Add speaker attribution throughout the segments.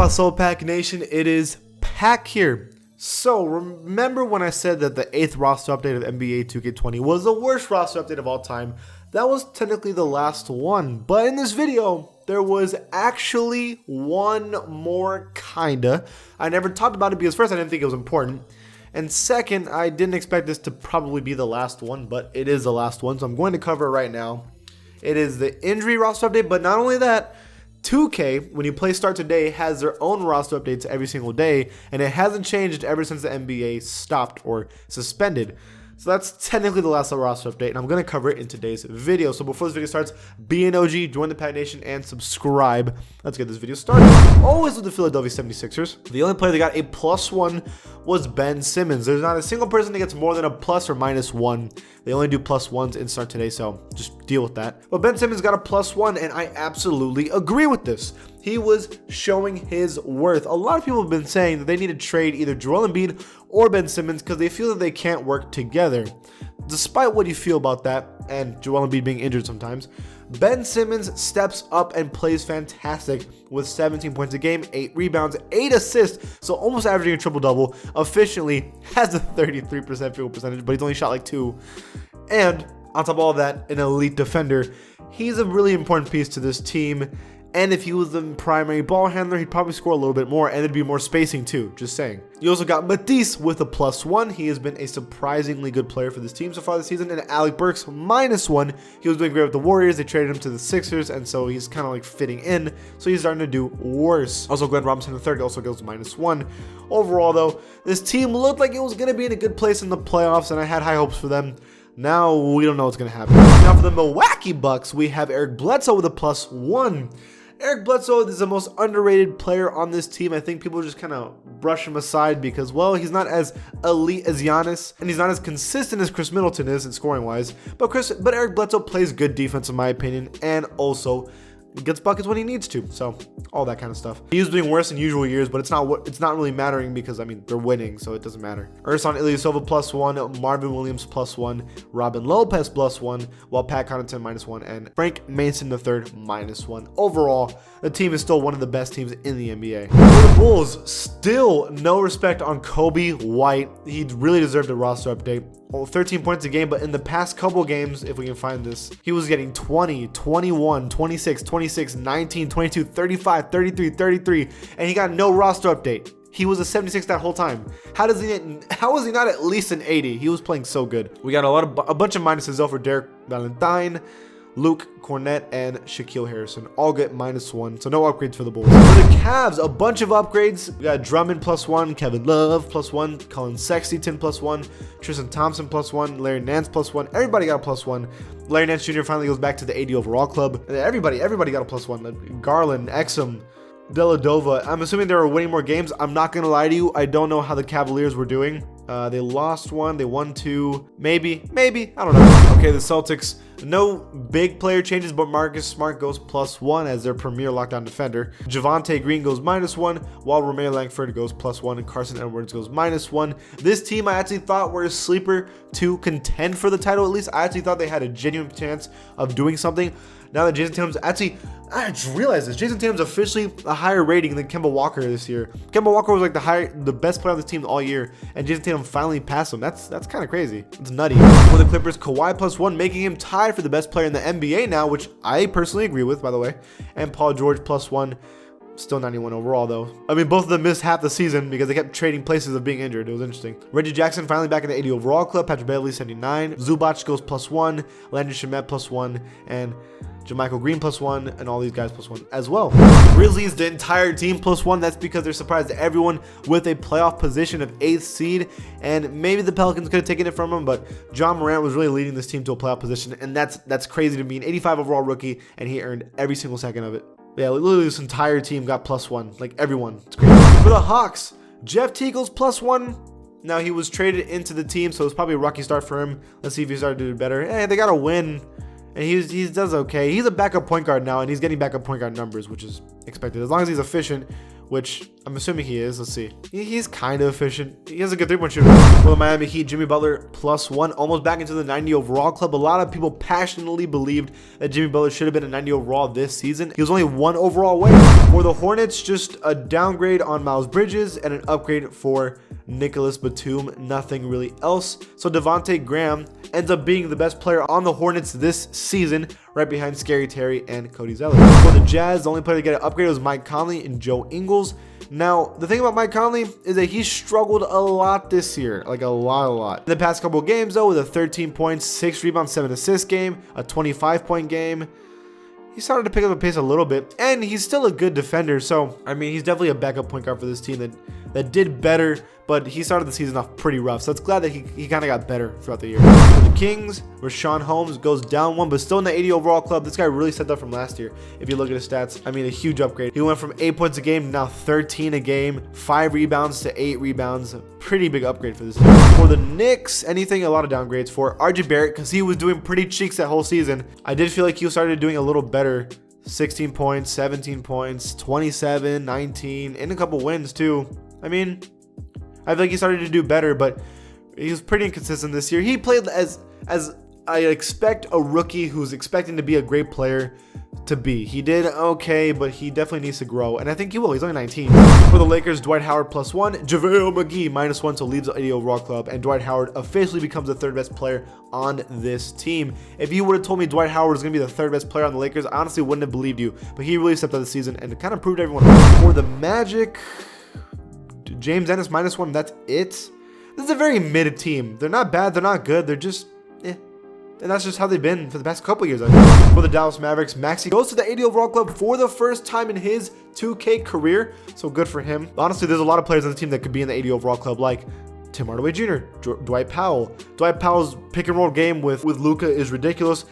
Speaker 1: What's up, Pack Nation? It is Pack here. So, remember when I said that the 8th roster update of NBA 2K20 was the worst roster update of all time? That was technically the last one, but in this video, there was actually one more, kinda. I never talked about it because first, I didn't think it was important, and second, I didn't expect this to probably be the last one, but it is the last one, so I'm going to cover it right now. It is the injury roster update, but not only that, 2K, when you play Start Today, has their own roster updates every single day, and it hasn't changed ever since the NBA stopped or suspended. So that's technically the last roster update, and I'm going to cover it in today's video. So before this video starts, be an OG, join the Pack Nation, and subscribe. Let's get this video started. Always with the Philadelphia 76ers. The only player that got a +1 was Ben Simmons. There's not a single person that gets more than a plus or -1. They only do +1s in Start Today, so just deal with that. But Ben Simmons got a +1, and I absolutely agree with this. He was showing his worth. A lot of people have been saying that they need to trade either Joel Embiid or Ben Simmons because they feel that they can't work together. Despite what you feel about that, and Joel Embiid being injured sometimes, Ben Simmons steps up and plays fantastic with 17 points a game, 8 rebounds, 8 assists, so almost averaging a triple-double, efficiently has a 33% field percentage, but he's only shot like 2. And on top of all that, an elite defender. He's a really important piece to this team. And if he was the primary ball handler, he'd probably score a little bit more, and there'd be more spacing too, just saying. You also got Matisse with a +1. He has been a surprisingly good player for this team so far this season. And Alec Burks, -1. He was doing great with the Warriors. They traded him to the Sixers, and so he's kind of like fitting in. So he's starting to do worse. Also, Glenn Robinson III also goes to -1. Overall, though, this team looked like it was going to be in a good place in the playoffs, and I had high hopes for them. Now, we don't know what's going to happen. Now, for the Milwaukee Bucks, we have Eric Bledsoe with a +1. Eric Bledsoe is the most underrated player on this team. I think people just kind of brush him aside because, well, he's not as elite as Giannis, and he's not as consistent as Chris Middleton is in scoring-wise. But Eric Bledsoe plays good defense, in my opinion, and also gets buckets when he needs to. So all that kind of stuff. He's doing worse than usual years, but it's not really mattering because, I mean, they're winning, so it doesn't matter. Ersan Ilyasova +1, Marvin Williams +1, Robin Lopez +1, while Pat Connaughton -1, and Frank Mason III -1. Overall, the team is still one of the best teams in the NBA. For the Bulls, still no respect on Kobe White. He really deserved a roster update. 13 points a game, but in the past couple games, if we can find this, he was getting 20, 21, 26, 26, 19, 22, 35, 33, 33, and he got no roster update. He was a 76 that whole time. How is he not at least an 80? He was playing so good. We got a bunch of minuses though for Derek Valentine, Luke Cornett, and Shaquille Harrison all get -1, so no upgrades for the Bulls. For the Cavs, a bunch of upgrades. We got Drummond +1, Kevin Love +1, Colin Sexton +1, Tristan Thompson +1, Larry Nance +1. Everybody got a +1. Larry Nance Jr. finally goes back to the 80 overall club. Everybody got a +1. Garland, Exum, Deladova. I'm assuming they were winning more games. I'm not gonna lie to you, I don't know how the Cavaliers were doing. They lost 1, they won 2, maybe, I don't know. Okay, the Celtics, no big player changes, but Marcus Smart goes +1 as their premier lockdown defender. Javonte Green goes -1, while Romeo Langford goes +1, and Carson Edwards goes -1. This team I actually thought were a sleeper to contend for the title at least. I actually thought they had a genuine chance of doing something. Now that Jason Tatum's I just realized this. Jason Tatum's officially a higher rating than Kemba Walker this year. Kemba Walker was like the best player on this team all year, and Jason Tatum finally passed him. That's kind of crazy. It's nutty. For the Clippers, Kawhi +1, making him tied for the best player in the NBA now, which I personally agree with, by the way. And Paul George +1. Still 91 overall, though. I mean, both of them missed half the season because they kept trading places of being injured. It was interesting. Reggie Jackson finally back in the 80 overall club. Patrick Beverley 79. Zubac goes +1. Landry Shamet +1. And JaMychal Green +1. And all these guys +1 as well. Grizzlies, the entire team +1. That's because they're surprised everyone with a playoff position of 8th seed. And maybe the Pelicans could have taken it from them, but John Morant was really leading this team to a playoff position. And that's crazy to be an 85 overall rookie, and he earned every single second of it. Yeah, literally this entire team got +1. Like, everyone. It's crazy. For the Hawks, Jeff Teagle's +1. Now, he was traded into the team, so it's probably a rocky start for him. Let's see if he started to do better. Hey, they got to win. And he does okay. He's a backup point guard now, and he's getting backup point guard numbers, which is expected. As long as he's efficient, which I'm assuming he is. Let's see. He's kind of efficient. He has a good 3-point shooter. For the Miami Heat, Jimmy Butler +1, almost back into the 90 overall club. A lot of people passionately believed that Jimmy Butler should have been a 90 overall this season. He was only 1 overall away. For the Hornets, just a downgrade on Miles Bridges and an upgrade for Nicholas Batum. Nothing really else. So Devontae Graham ends up being the best player on the Hornets this season, right behind Scary Terry and Cody Zeller. For the Jazz, the only player to get an upgrade was Mike Conley and Joe Ingles. Now, the thing about Mike Conley is that he struggled a lot this year, like a lot. In the past couple of games, though, with a 13 points, 6 rebounds, 7 assists game, a 25-point game, he started to pick up the pace a little bit, and he's still a good defender. So, I mean, he's definitely a backup point guard for this team that did better, but he started the season off pretty rough. So it's glad that he kind of got better throughout the year. For the Kings, Rashawn Holmes goes down 1, but still in the 80 overall club. This guy really stepped up from last year. If you look at his stats, I mean, a huge upgrade. He went from 8 points a game to now 13 a game, 5 rebounds to 8 rebounds. A pretty big upgrade for this team. For the Knicks, a lot of downgrades for RJ Barrett, because he was doing pretty cheeks that whole season. I did feel like he started doing a little better. 16 points, 17 points, 27, 19, and a couple wins too. I mean, I feel like he started to do better, but he was pretty inconsistent this year. He played as I expect a rookie who's expecting to be a great player to be. He did okay, but he definitely needs to grow, and I think he will. He's only 19. For the Lakers, Dwight Howard +1, JaVale McGee -1, so leaves the 80 overall club, and Dwight Howard officially becomes the 3rd best player on this team. If you would have told me Dwight Howard was going to be the 3rd best player on the Lakers, I honestly wouldn't have believed you, but he really stepped up the season and kind of proved everyone wrong. For the Magic, James Ennis -1, that's it. This is a very mid team. They're not bad, they're not good, they're just and that's just how they've been for the past couple years, I think. For the Dallas Mavericks, Maxey goes to the 80 overall club for the first time in his 2K career, so good for him. Honestly, there's a lot of players on the team that could be in the 80 overall club, like Tim Hardaway Jr., Dwight Powell. Dwight Powell's pick and roll game with Luka is ridiculous.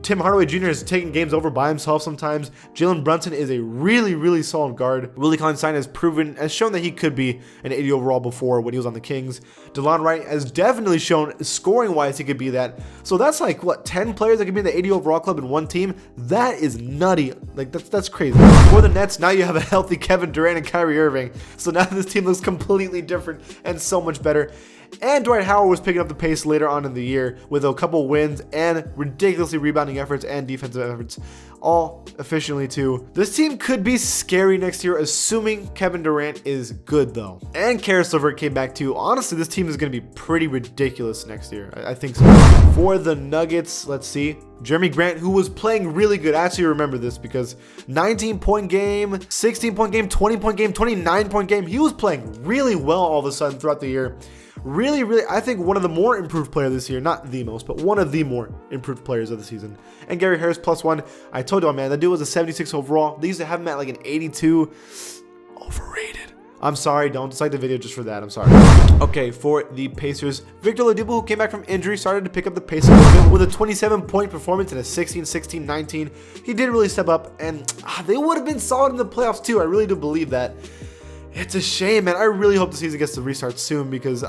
Speaker 1: Tim Hardaway Jr. is taking games over by himself sometimes. Jalen Brunson is a really solid guard. Willie Cauley-Stein has shown that he could be an 80 overall before when he was on the Kings. DeLon Wright has definitely shown scoring-wise he could be that. So that's like, what, 10 players that could be in the 80 overall club in one team? That is nutty. Like, that's crazy. For the Nets, now you have a healthy Kevin Durant and Kyrie Irving. So now this team looks completely different and so much better. And Dwight Howard was picking up the pace later on in the year with a couple wins and ridiculously rebounding efforts and defensive efforts, all efficiently too. This team could be scary next year, assuming Kevin Durant is good though. And Karis LeVert came back too. Honestly, this team is going to be pretty ridiculous next year. I think so. For the Nuggets, let's see. Jeremy Grant, who was playing really good. I actually remember this because 19-point game, 16-point game, 20-point game, 29-point game. He was playing really well all of a sudden throughout the year. Really, I think one of the more improved players this year. Not the most, but one of the more improved players of the season. And Gary Harris +1. I told you, man, that dude was a 76 overall. They used to have him at like an 82. Overrated. I'm sorry, don't dislike the video just for that. I'm sorry. Okay, for the Pacers, Victor Oladipo, who came back from injury, started to pick up the pace a little bit with a 27-point performance and a 16, 16, 19. He did really step up, and they would have been solid in the playoffs too. I really do believe that. It's a shame, man. I really hope the season gets to restart soon because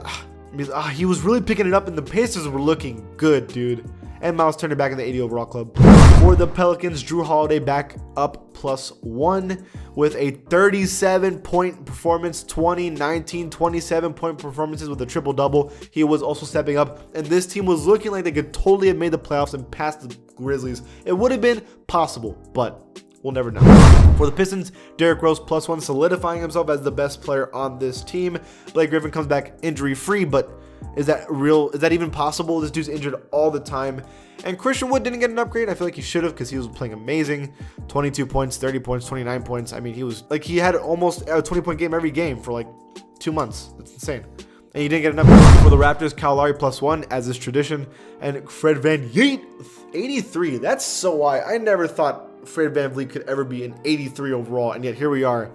Speaker 1: he was really picking it up, and the Pacers were looking good, dude. And Miles Turner back in the 80 overall club. For the Pelicans, Drew Holiday back up +1 with a 37-point performance, 20, 19, 27-point performances with a triple-double. He was also stepping up, and this team was looking like they could totally have made the playoffs and passed the Grizzlies. It would have been possible, but we'll never know. For the Pistons, Derrick Rose +1, solidifying himself as the best player on this team. Blake Griffin comes back injury-free, but is that real? Is that even possible? This dude's injured all the time. And Christian Wood didn't get an upgrade. I feel like he should have because he was playing amazing. 22 points, 30 points, 29 points. I mean, he had almost a 20-point game every game for like 2 months. That's insane. And he didn't get an upgrade. For the Raptors, Kyle Lowry +1 as is tradition. And Fred VanVleet 83. That's so why I never thought Fred VanVleet could ever be an 83 overall, and yet here we are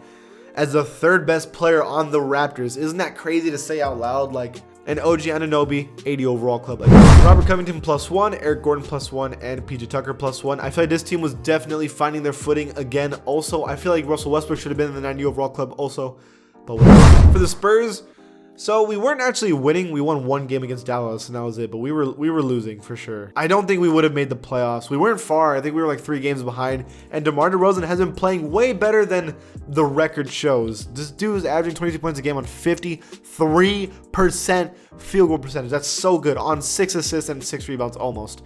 Speaker 1: as the 3rd best player on the Raptors. Isn't that crazy to say out loud? Like, and OG Anunoby 80 overall club. Like, Robert Covington +1, Eric Gordon +1, and PJ Tucker +1. I feel like this team was definitely finding their footing again. Also, I feel like Russell Westbrook should have been in the 90 overall club also, but whatever. For the Spurs, So we weren't actually winning. We won one game against Dallas, and that was it. But we were losing for sure. I don't think we would have made the playoffs. We weren't far. I think we were like 3 games behind. And DeMar DeRozan has been playing way better than the record shows. This dude is averaging 22 points a game on 53% field goal percentage. That's so good. On 6 assists and 6 rebounds almost.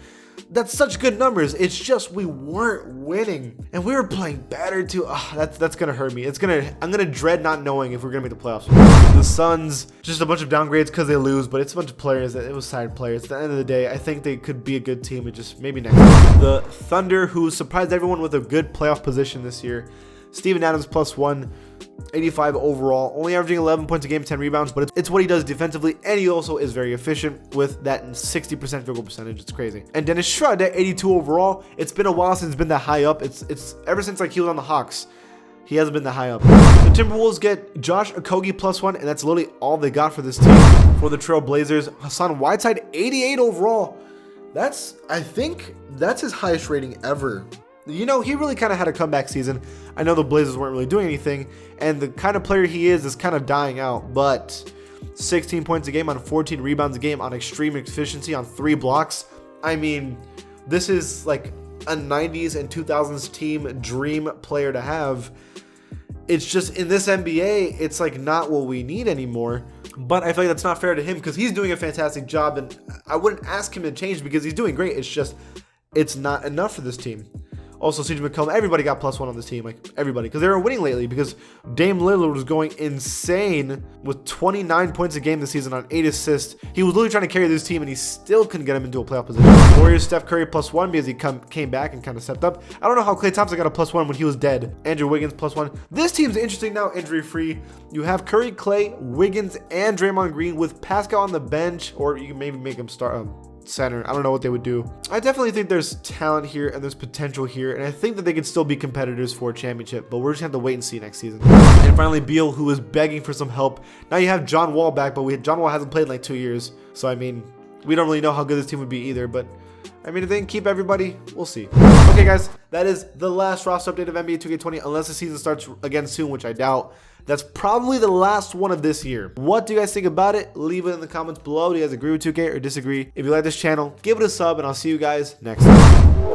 Speaker 1: That's such good numbers. It's just we weren't winning, and we were playing better too. That's gonna hurt me. I'm gonna dread not knowing if we're gonna make the playoffs. The Suns, just a bunch of downgrades because they lose, but it's a bunch of players. It was side players. At the end of the day, I think they could be a good team. It just maybe next year. The Thunder, who surprised everyone with a good playoff position this year. Steven Adams +1. 85 overall, only averaging 11 points a game, 10 rebounds, but it's what he does defensively, and he also is very efficient with that 60% field goal percentage. It's crazy. And Dennis Schroeder at 82 overall. It's been a while since he's been that high up. It's ever since like he was on the Hawks. He hasn't been that high up. The Timberwolves get Josh Okogie +1, and that's literally all they got for this team. For the Trailblazers, Hassan Whiteside 88 overall. I think that's his highest rating ever. You know, he really kind of had a comeback season. I know the Blazers weren't really doing anything, and the kind of player he is kind of dying out, but 16 points a game on 14 rebounds a game on extreme efficiency on 3 blocks. I mean, this is like a 90s and 2000s team dream player to have. It's just in this NBA, it's like not what we need anymore. But I feel like that's not fair to him because he's doing a fantastic job, and I wouldn't ask him to change because he's doing great. It's just, it's not enough for this team. Also, CJ McCollum, everybody got +1 on this team, like everybody, because they were winning lately. Because Dame Lillard was going insane with 29 points a game this season on 8 assists. He was literally trying to carry this team, and he still couldn't get him into a playoff position. Warriors, Steph Curry +1 because he came back and kind of stepped up. I don't know how Klay Thompson got a +1 when he was dead. Andrew Wiggins +1. This team's interesting now, injury-free. You have Curry, Klay, Wiggins, and Draymond Green with Pascal on the bench, or you can maybe make him start center. I don't know what they would do. I definitely think there's talent here and there's potential here, and I think that they could still be competitors for a championship, but we're just gonna have to wait and see next season. And finally, Beal, who is begging for some help. Now you have John Wall back, but John Wall hasn't played in like 2 years, so I mean, we don't really know how good this team would be either, but I mean, if they can keep everybody, we'll see. Okay, guys, that is the last roster update of NBA 2K20, unless the season starts again soon, which I doubt. That's probably the last one of this year. What do you guys think about it? Leave it in the comments below. Do you guys agree with 2K or disagree? If you like this channel, give it a sub, and I'll see you guys next time.